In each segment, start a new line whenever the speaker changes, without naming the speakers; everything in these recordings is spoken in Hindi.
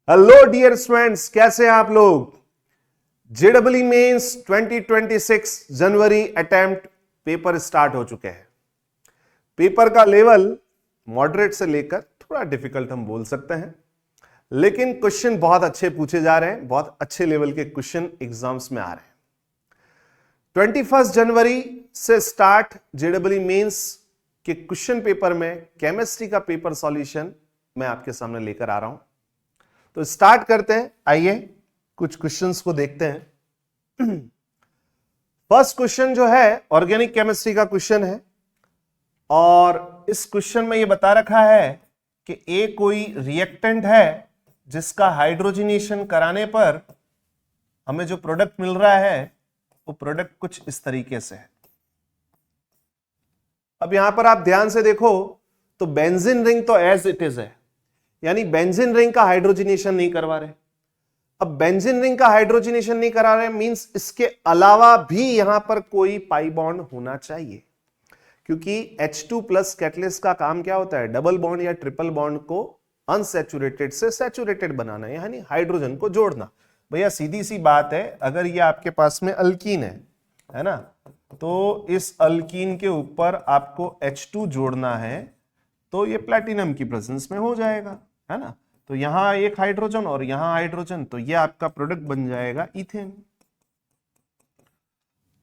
हेलो डियर स्टूडेंट्स, कैसे हैं आप लोग। जेडब्ल्यू मेंस 2026 जनवरी अटेम्प्ट पेपर स्टार्ट हो चुके हैं। पेपर का लेवल मॉडरेट से लेकर थोड़ा डिफिकल्ट हम बोल सकते हैं, लेकिन क्वेश्चन बहुत अच्छे पूछे जा रहे हैं। बहुत अच्छे लेवल के क्वेश्चन एग्जाम्स में आ रहे हैं। 21 जनवरी से स्टार्ट जेडब्ल्यू मेंस के क्वेश्चन पेपर में केमिस्ट्री का पेपर सॉल्यूशन मैं आपके सामने लेकर आ रहा हूं। तो स्टार्ट करते हैं। आइए कुछ क्वेश्चंस को देखते हैं। फर्स्ट क्वेश्चन जो है ऑर्गेनिक केमिस्ट्री का क्वेश्चन है, और इस क्वेश्चन में यह बता रखा है कि ए कोई रिएक्टेंट है जिसका हाइड्रोजनेशन कराने पर हमें जो प्रोडक्ट मिल रहा है वो प्रोडक्ट कुछ इस तरीके से है। अब यहां पर आप ध्यान से देखो तो बेंजीन रिंग तो एज इट इज है, यानी बेंजीन रिंग का हाइड्रोजनेशन नहीं करवा रहे। अब बेंजीन रिंग का हाइड्रोजनेशन नहीं करा रहे मींस इसके अलावा भी यहां पर कोई पाई बॉन्ड होना चाहिए, क्योंकि H2 प्लस कैटलिस्ट का काम क्या होता है, डबल बॉन्ड या ट्रिपल बॉन्ड को अनसैचुरेटेड से सैचुरेटेड बनाना, यानी हाइड्रोजन को जोड़ना। भैया सीधी सी बात है, अगर ये आपके पास में अल्कीन है ना, तो इस अल्कीन के ऊपर आपको H2 जोड़ना है तो ये प्लैटिनम की प्रेजेंस में हो जाएगा, है ना। तो यहां एक हाइड्रोजन और यहां हाइड्रोजन, तो ये आपका प्रोडक्ट बन जाएगा इथेन।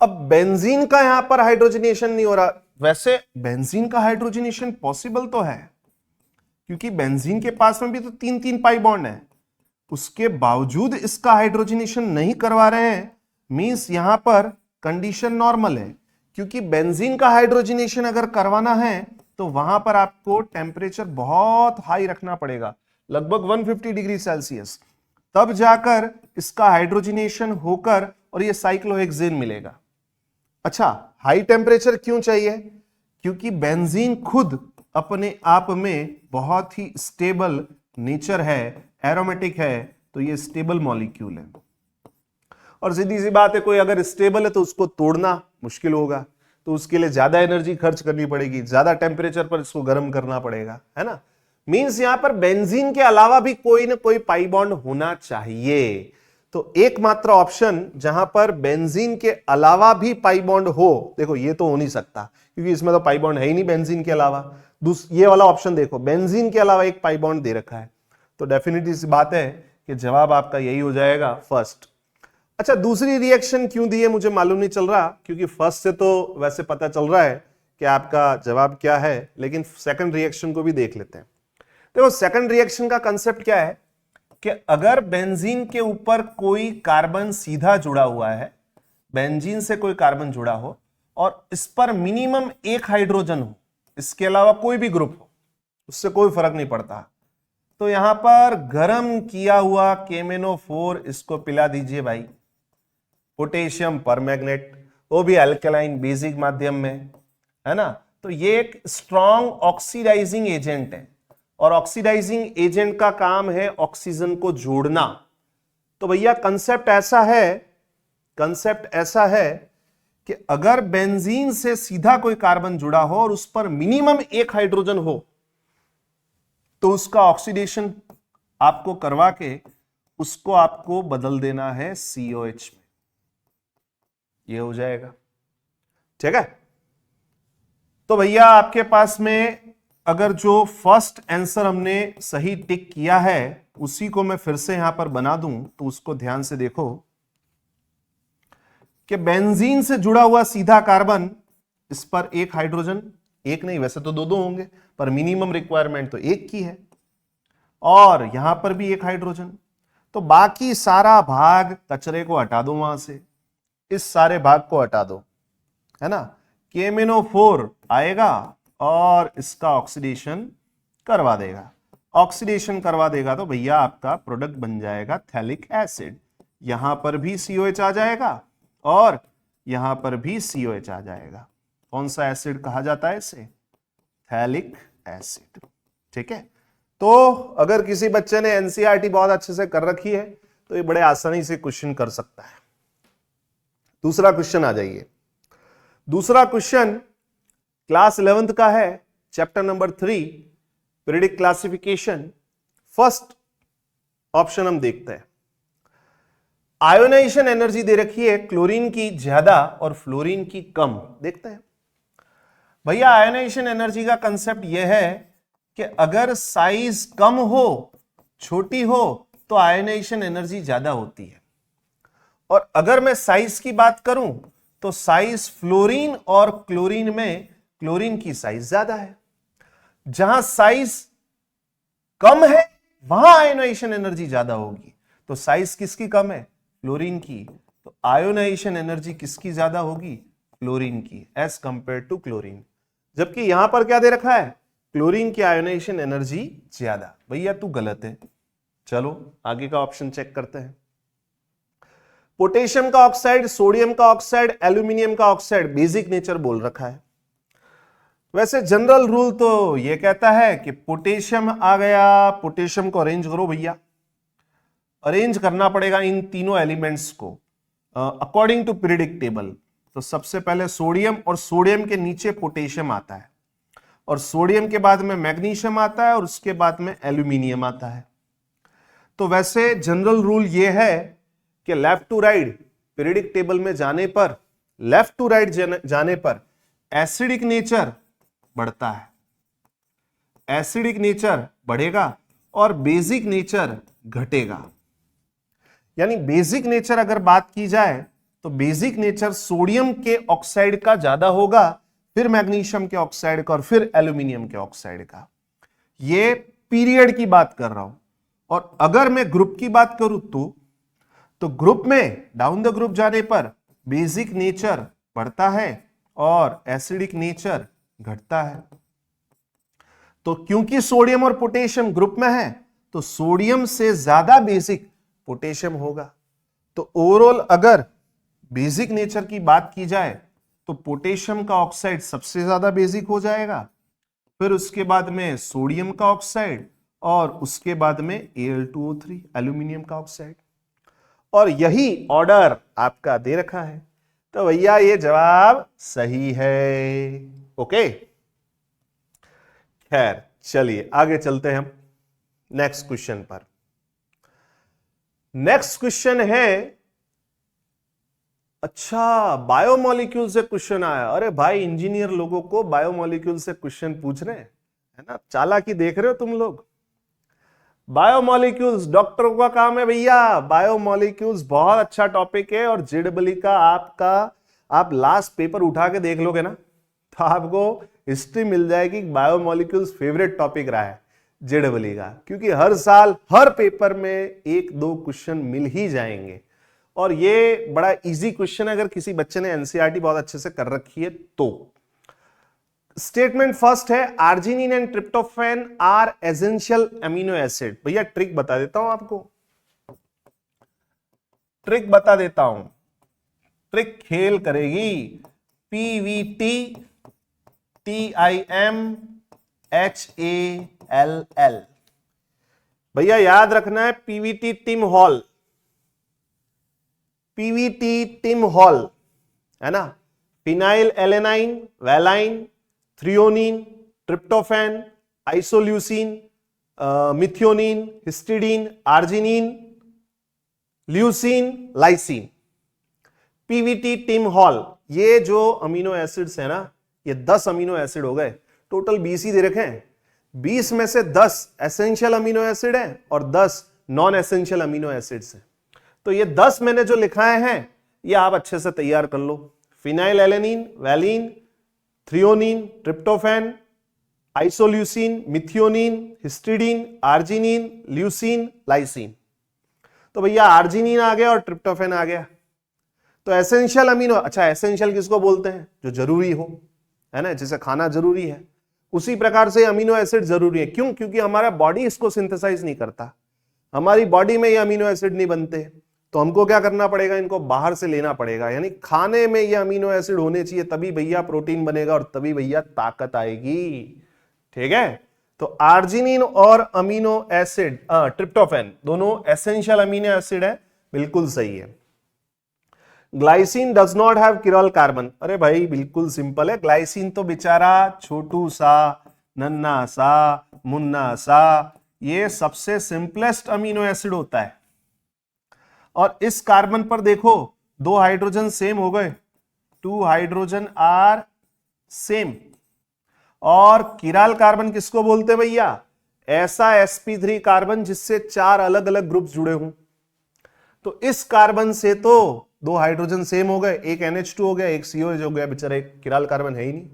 अब बेंजीन का यहां पर हाइड्रोजनेशन नहीं हो रहा। वैसे बेंजीन का हाइड्रोजनेशन पॉसिबल तो है, क्योंकि बेंजीन के पास में भी तो तीन तीन पाई बॉन्ड है, उसके बावजूद इसका हाइड्रोजनेशन नहीं करवा रहे हैं, मींस यहां पर कंडीशन नॉर्मल है। क्योंकि बेंजीन का हाइड्रोजनेशन अगर करवाना है तो वहां पर आपको टेम्परेचर बहुत हाई रखना पड़ेगा, लगभग 150 डिग्री सेल्सियस, तब जाकर इसका हाइड्रोजनेशन होकर और ये साइक्लोहेक्सेन मिलेगा। अच्छा, हाई टेम्परेचर क्यों चाहिए? क्योंकि बेंजीन खुद अपने आप में बहुत ही स्टेबल नेचर है, एरोमेटिक है, तो ये स्टेबल मॉलिक्यूल है। और सीधी सी बात है, कोई अगर स्टेबल है तो उसको तोड़ना मुश्किल होगा, तो उसके लिए ज्यादा एनर्जी खर्च करनी पड़ेगी, ज्यादा टेम्परेचर पर इसको गर्म करना पड़ेगा, है ना। मींस यहां पर बेंजीन के अलावा भी कोई ना कोई पाई बॉन्ड होना चाहिए। तो एकमात्र ऑप्शन जहां पर बेंजीन के अलावा भी पाई बॉन्ड हो, देखो ये तो हो नहीं सकता क्योंकि इसमें तो पाई बॉन्ड है ही नहीं बेंजीन के अलावा। ये वाला ऑप्शन देखो, बेंजीन के अलावा एक पाई बॉन्ड दे रखा है, तो डेफिनेटली सी बात है कि जवाब आपका यही हो जाएगा, फर्स्ट। अच्छा, दूसरी रिएक्शन क्यों दी है मुझे मालूम नहीं चल रहा, क्योंकि फर्स्ट से तो वैसे पता चल रहा है कि आपका जवाब क्या है, लेकिन सेकंड रिएक्शन को भी देख लेते हैं। देखो सेकंड रिएक्शन का कंसेप्ट क्या है कि अगर बेंजीन के ऊपर कोई कार्बन सीधा जुड़ा हुआ है, बेंजीन से कोई कार्बन जुड़ा हो और इस पर मिनिमम एक हाइड्रोजन हो, इसके अलावा कोई भी ग्रुप हो, उससे कोई फर्क नहीं पड़ता, तो यहां पर गर्म किया हुआ KMnO4 इसको पिला दीजिए भाई, पोटेशियम परमैग्नेट, वो भी अल्कलाइन बेसिक माध्यम में, है ना। तो ये एक स्ट्रॉन्ग ऑक्सीडाइजिंग एजेंट है, और ऑक्सीडाइजिंग एजेंट का काम है ऑक्सीजन को जोड़ना। तो भैया कंसेप्ट ऐसा है कि अगर बेंजीन से सीधा कोई कार्बन जुड़ा हो और उस पर मिनिमम एक हाइड्रोजन हो, तो उसका ऑक्सीडेशन आपको करवा के उसको आपको बदल देना है COH में, ये हो जाएगा, ठीक है। तो भैया आपके पास में अगर जो फर्स्ट आंसर हमने सही टिक किया है उसी को मैं फिर से यहां पर बना दूं, तो उसको ध्यान से देखो कि बेंजीन से जुड़ा हुआ सीधा कार्बन, इस पर एक हाइड्रोजन, एक नहीं वैसे तो दो होंगे, पर मिनिमम रिक्वायरमेंट तो एक की है, और यहां पर भी एक हाइड्रोजन। तो बाकी सारा भाग कचरे को हटा दो, वहां से इस सारे भाग को हटा दो, है ना। KMnO4 आएगा और इसका ऑक्सीडेशन करवा देगा, ऑक्सीडेशन करवा देगा तो भैया आपका प्रोडक्ट बन जाएगा थैलिक एसिड। यहां पर भी COH आ जाएगा और यहां पर भी COH आ जाएगा। कौन सा एसिड कहा जाता है इसे? थैलिक एसिड, ठीक है। तो अगर किसी बच्चे ने NCERT बहुत अच्छे से कर रखी है तो ये बड़े आसानी से क्वेश्चन कर सकता है। दूसरा क्वेश्चन आ जाइए। दूसरा क्वेश्चन क्लास 11th का है, chapter number 3 periodic classification. First option हम देखते हैं। आयोनाइजेशन एनर्जी दे रखी है क्लोरीन की ज्यादा और फ्लोरीन की कम। देखते हैं भैया, आयोनाइजेशन एनर्जी का कंसेप्ट यह है कि अगर साइज कम हो, छोटी हो, तो आयोनाइजेशन एनर्जी ज्यादा होती है। और अगर मैं साइज की बात करूं तो साइज फ्लोरीन और क्लोरीन में क्लोरीन की साइज ज्यादा है। जहां साइज कम है वहां आयोनाइजेशन एनर्जी ज्यादा होगी। तो साइज किसकी कम है? फ्लोरीन की। तो आयोनाइजेशन एनर्जी किसकी ज्यादा होगी? फ्लोरीन की, एज कंपेयर टू क्लोरीन। जबकि यहां पर क्या दे रखा है? क्लोरीन की आयोनाइजेशन एनर्जी ज्यादा। भैया तू गलत है। चलो आगे का ऑप्शन चेक करते हैं। पोटेशियम का ऑक्साइड, सोडियम का ऑक्साइड, एल्यूमिनियम का ऑक्साइड बेसिक नेचर बोल रखा है। वैसे जनरल रूल तो यह कहता है कि पोटेशियम आ गया, पोटेशियम को अरेंज करो भैया। अरेंज करना पड़ेगा इन तीनों एलिमेंट्स को अकॉर्डिंग टू पीरियोडिक टेबल। तो सबसे पहले सोडियम, और सोडियम के नीचे पोटेशियम आता है, और सोडियम के बाद में मैग्नीशियम आता है, और उसके बाद में एल्यूमिनियम आता है। तो वैसे जनरल रूल यह है कि left to right periodic table में जाने पर, लेफ्ट टू राइट जाने पर एसिडिक नेचर बढ़ता है, एसिडिक नेचर बढ़ेगा और बेसिक नेचर घटेगा। यानी बेसिक नेचर अगर बात की जाए तो बेसिक नेचर सोडियम के ऑक्साइड का ज्यादा होगा, फिर मैग्नीशियम के ऑक्साइड का, और फिर एल्यूमिनियम के ऑक्साइड का। ये पीरियड की बात कर रहा हूं। और अगर मैं ग्रुप की बात करूं तो ग्रुप में डाउन द ग्रुप जाने पर बेसिक नेचर बढ़ता है और एसिडिक नेचर घटता है। तो क्योंकि सोडियम और पोटेशियम ग्रुप में है तो सोडियम से ज्यादा बेसिक पोटेशियम होगा। तो ओवरऑल अगर बेसिक नेचर की बात की जाए तो पोटेशियम का ऑक्साइड सबसे ज्यादा बेसिक हो जाएगा, फिर उसके बाद में सोडियम का ऑक्साइड, और उसके बाद में Al2O3 एल्यूमिनियम का ऑक्साइड। और यही ऑर्डर आपका दे रखा है। तो भैया ये जवाब सही है। ओके, खैर चलिए आगे चलते हैं हम नेक्स्ट क्वेश्चन पर। नेक्स्ट क्वेश्चन है, अच्छा बायोमोलिक्यूल से क्वेश्चन आया। अरे भाई, इंजीनियर लोगों को बायोमोलिक्यूल से क्वेश्चन पूछ रहे हैं, है ना? चालाकी देख रहे हो तुम लोग। बायोमोलिक्यूल्स डॉक्टरों का काम है भैया। बायोमोलिक्यूल्स बहुत अच्छा टॉपिक है, और जेडब्ल्यू का आप लास्ट पेपर उठा के देख लोगे ना तो आपको हिस्ट्री मिल जाएगी। बायोमोलिक्यूल्स फेवरेट टॉपिक रहा है जेडब्ल्यू का, क्योंकि हर साल हर पेपर में एक दो क्वेश्चन मिल ही जाएंगे। और ये बड़ा इजी क्वेश्चन है अगर किसी बच्चे ने एनसीईआरटी बहुत अच्छे से कर रखी है तो। स्टेटमेंट फर्स्ट है, arginine and tryptophan are essential amino acid. भैया ट्रिक बता देता हूं आपको, ट्रिक बता देता हूं। ट्रिक खेल करेगी। PVT TIMHALL। भैया याद रखना है, PVT tim hall, PVT tim hall, है ना? Phenylalanine, valine, threonine, tryptophan, isoleucine, methionine, histidine, arginine, leucine, lysine. PVT tim hall, ये जो अमीनो एसिड्स है ना, ये 10 अमीनो एसिड हो गए। टोटल 20 ही दे रखे हैं। 20 में से 10 एसेंशियल अमीनो एसिड है और 10 नॉन एसेंशियल अमीनो एसिड्स हैं। तो ये 10 मैंने जो लिखाए हैं ये आप अच्छे से तैयार कर लो। Phenylalanine, valine, threonine, tryptophan, isoleucine, methionine, histidine, arginine, leucine, lysine. तो भैया आर्जिनिन आ गया और ट्रिप्टोफैन आ गया। तो एसेंशियल अमीनो, अच्छा एसेंशियल किसको बोलते हैं? जो जरूरी हो, है ना? जैसे खाना जरूरी है उसी प्रकार से अमीनो एसिड जरूरी है। क्यों? क्योंकि हमारा बॉडी इसको सिंथेसाइज नहीं करता, हमारी बॉडी में ये अमीनो एसिड नहीं बनते। तो हमको क्या करना पड़ेगा? इनको बाहर से लेना पड़ेगा। यानी खाने में ये अमीनो एसिड होने चाहिए, तभी भैया प्रोटीन बनेगा और तभी भैया ताकत आएगी। ठीक है? तो आर्जिनिन और अमीनो एसिड ट्रिप्टोफैन दोनों एसेंशियल अमीनो एसिड है, बिल्कुल सही है। Glycine does not have chiral carbon. अरे भाई बिल्कुल सिंपल है, ग्लाइसिन तो बेचारा छोटू सा, नन्ना सा, मुन्ना सा, ये सबसे सिंपलेस्ट अमीनो एसिड होता है। और इस कार्बन पर देखो 2 हाइड्रोजन सेम हो गए, 2 हाइड्रोजन आर सेम। और किराल कार्बन किसको बोलते हैं भैया? ऐसा sp3 कार्बन जिससे 4 अलग अलग ग्रुप्स जुड़े हों। तो इस कार्बन से तो 2 हाइड्रोजन सेम हो गए, एक NH2 हो गया, एक COH हो गया, बेचारा एक किराल कार्बन है ही नहीं।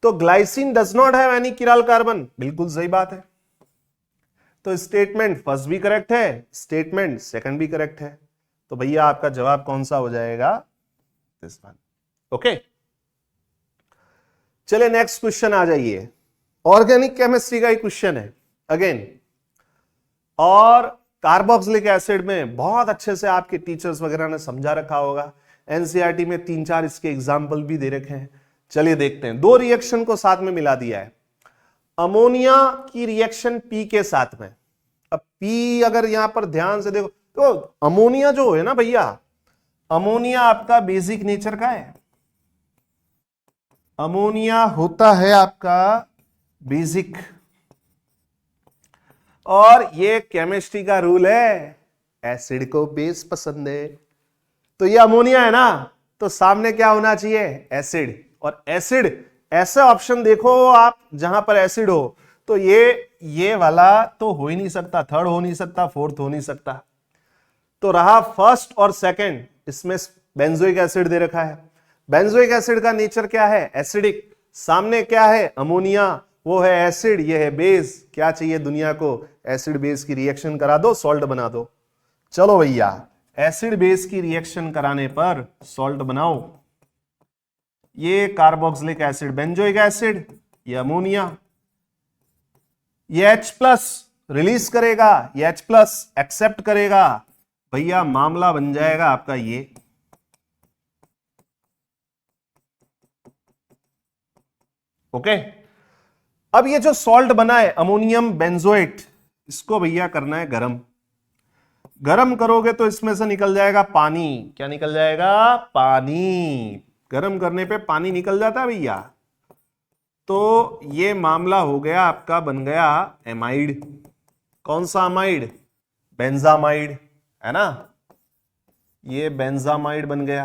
तो glycine does not have any chiral carbon, बिल्कुल सही बात है। तो स्टेटमेंट फर्स्ट भी करेक्ट है, स्टेटमेंट सेकंड भी करेक्ट है। तो भैया आपका जवाब कौन सा हो जाएगा? This one. ओके, चलिए नेक्स्ट क्वेश्चन आ जाइए। ऑर्गेनिक केमिस्ट्री का ही क्वेश्चन है अगेन, और कार्बोक्सिलिक एसिड में बहुत अच्छे से आपके टीचर्स वगैरह ने समझा रखा होगा। एनसीईआरटी में 3-4 इसके एग्जाम्पल भी दे रखे हैं। चलिए देखते हैं। 2 रिएक्शन को साथ में मिला दिया है। अमोनिया की रिएक्शन पी के साथ में। अब पी अगर यहां पर ध्यान से देखो तो अमोनिया जो है ना भैया, अमोनिया आपका बेसिक नेचर का है। अमोनिया होता है आपका बेसिक, और ये केमिस्ट्री का रूल है, एसिड को बेस पसंद है। तो ये अमोनिया है ना, तो सामने क्या होना चाहिए? एसिड। और एसिड ऐसा ऑप्शन देखो आप जहां पर एसिड हो, तो ये वाला तो हो ही नहीं सकता, थर्ड हो नहीं सकता, फोर्थ हो नहीं सकता। तो रहा फर्स्ट और सेकंड, इसमें बेंजोइक एसिड दे रखा है। बेंजोइक एसिड का नेचर क्या है? एसिडिक। सामने क्या है? अमोनिया, वो है एसिड, ये है बेस। क्या चाहिए दुनिया को? एसिड बेस की रिएक्शन करा दो, सॉल्ट बना दो। चलो भैया, एसिड बेस की रिएक्शन कराने पर सॉल्ट बनाओ। ये कार्बोक्सिलिक एसिड, बेंजोइक एसिड, ये अमोनिया, ये H+ रिलीज करेगा, ये H+ एक्सेप्ट करेगा, भैया मामला बन जाएगा आपका ये। ओके, अब ये जो सॉल्ट बना है अमोनियम बेंजोएट, इसको भैया करना है गरम। गरम करोगे तो इसमें से निकल जाएगा पानी। क्या निकल जाएगा? पानी। गरम करने पे पानी निकल जाता है भैया। तो ये मामला हो गया आपका, बन गया एमाइड। कौन सा अमाइड? बेंजामाइड, है ना? ये बेंजामाइड बन गया।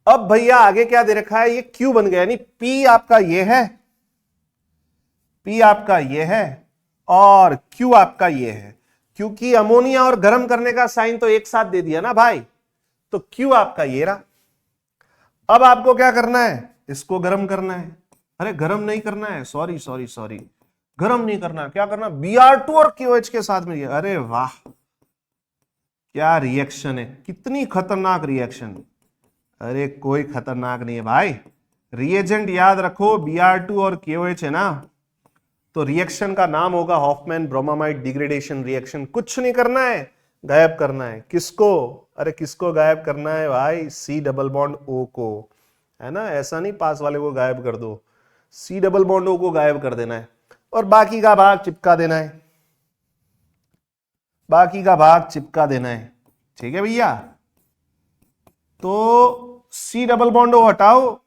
अब भैया आगे क्या दे रखा है? ये क्यू बन गया, यानी पी आपका ये है, पी आपका ये है, और क्यू आपका ये है। क्योंकि अमोनिया और गर्म करने का साइन तो एक साथ दे दिया ना भाई, तो क्यू आपका ये रहा। अब आपको क्या करना है? इसको गर्म करना है। अरे गर्म नहीं करना है, सॉरी सॉरी सॉरी, गर्म नहीं करना। क्या करना? Br2 और KOH के साथ में। अरे वाह, क्या रिएक्शन है, कितनी खतरनाक रिएक्शन। अरे कोई खतरनाक नहीं है भाई, रिएजेंट याद रखो, Br2 और KOH है ना, तो रिएक्शन का नाम होगा हॉफमैन ब्रोमामाइड डिग्रेडेशन रिएक्शन। कुछ नहीं करना है, गायब करना है। किसको? अरे किसको गायब करना है भाई? C+O को, है ना? ऐसा नहीं पास वाले को गायब कर दो, C+O को गायब कर देना है, और बाकी का भाग चिपका देना है, बाकी का भाग चिपका देना है। ठीक है भैया? तो C+O हटाओ,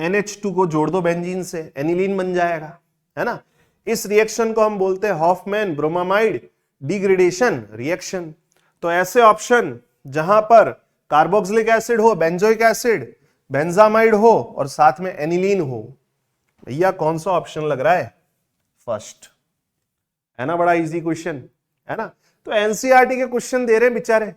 NH2 को जोड़ दो बेंजीन से, एनिलीन बन जाएगा, है ना? इस रिएक्शन को हम बोलते हैं हॉफमैन ब्रोमामाइड डिग्रेडेशन रिएक्शन। तो ऐसे ऑप्शन जहां पर कार्बोक्सिलिक एसिड हो, बेंजोइक एसिड, बेंजामाइड हो, और साथ में एनिलीन हो, भैया कौन सा ऑप्शन लग रहा है? फर्स्ट, है ना? बड़ा इजी क्वेश्चन है ना? तो एनसीईआरटी के क्वेश्चन दे रहे हैं बेचारे,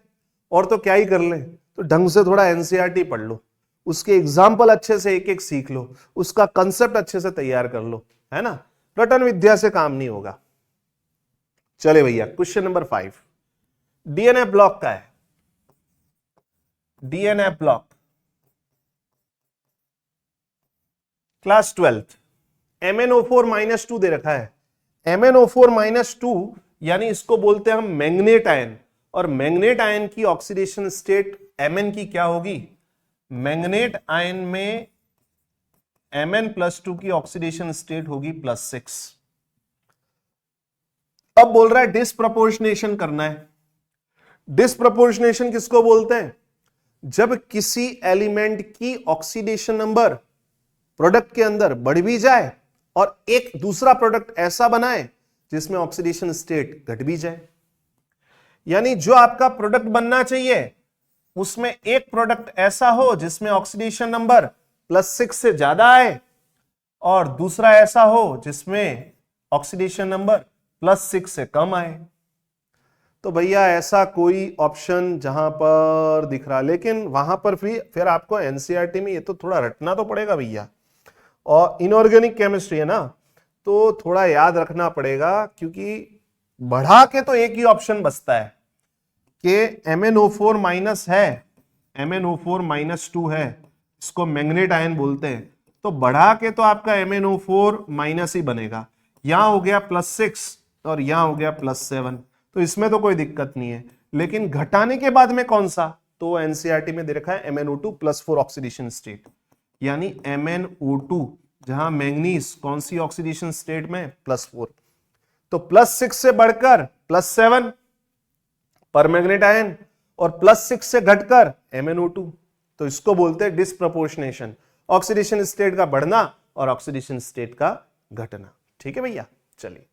और तो क्या ही कर ले, तो ढंग से थोड़ा एनसीईआरटी पढ़ लो, उसके एग्जाम्पल अच्छे से एक एक सीख लो, उसका कंसेप्ट अच्छे से तैयार कर लो, है ना? रटन विद्या से काम नहीं होगा। चले भैया, क्वेश्चन नंबर 5 डीएनए ब्लॉक का है। DNA block, class 12th, MnO4-2 दे रखा है। MnO4-2 यानी इसको बोलते हैं हम मैग्नेट आयन, और मैग्नेट आयन की ऑक्सीडेशन स्टेट Mn की क्या होगी? मैग्नेट आयन में Mn+2 की ऑक्सीडेशन स्टेट होगी +6। अब बोल रहा है डिस्प्रपोर्शनेशन करना है। डिस्प्रपोर्शनेशन किसको बोलते हैं? जब किसी एलिमेंट की ऑक्सीडेशन नंबर प्रोडक्ट के अंदर बढ़ भी जाए और एक दूसरा प्रोडक्ट ऐसा बनाए जिसमें ऑक्सीडेशन स्टेट घट भी जाए। यानी जो आपका प्रोडक्ट बनना चाहिए उसमें एक प्रोडक्ट ऐसा हो जिसमें ऑक्सीडेशन नंबर +6 से ज्यादा आए और दूसरा ऐसा हो जिसमें ऑक्सीडेशन नंबर +6 से कम आए। तो भैया ऐसा कोई ऑप्शन जहां पर दिख रहा, लेकिन वहां पर फिर आपको एनसीईआरटी में ये तो थोड़ा रटना तो पड़ेगा भैया, और इनऑर्गेनिक केमिस्ट्री है ना, तो थोड़ा याद रखना पड़ेगा, क्योंकि बढ़ा के तो एक ही ऑप्शन बचता है कि MnO4 माइनस है, MnO4 -2 है, इसको मैग्नेट आयन बोलते हैं, तो बढ़ा के तो आपका MnO4 माइनस ही बनेगा। यहां हो गया +6 और यहां हो गया +7, तो इसमें तो कोई दिक्कत नहीं है। लेकिन घटाने के बाद में कौन सा, तो एनसीईआरटी में दे रखा है MnO2 +4 ऑक्सीडेशन स्टेट, यानी MnO2 जहां मैंगनीज कौन सी ऑक्सीडेशन स्टेट में, +4, तो +6 से बढ़कर +7 परमैग्नेट आयन और +6 से घटकर MnO2, तो इसको बोलते हैं डिस्प्रपोर्शनेशन, ऑक्सीडेशन स्टेट का बढ़ना और ऑक्सीडेशन स्टेट का घटना। ठीक है भैया, चलिए।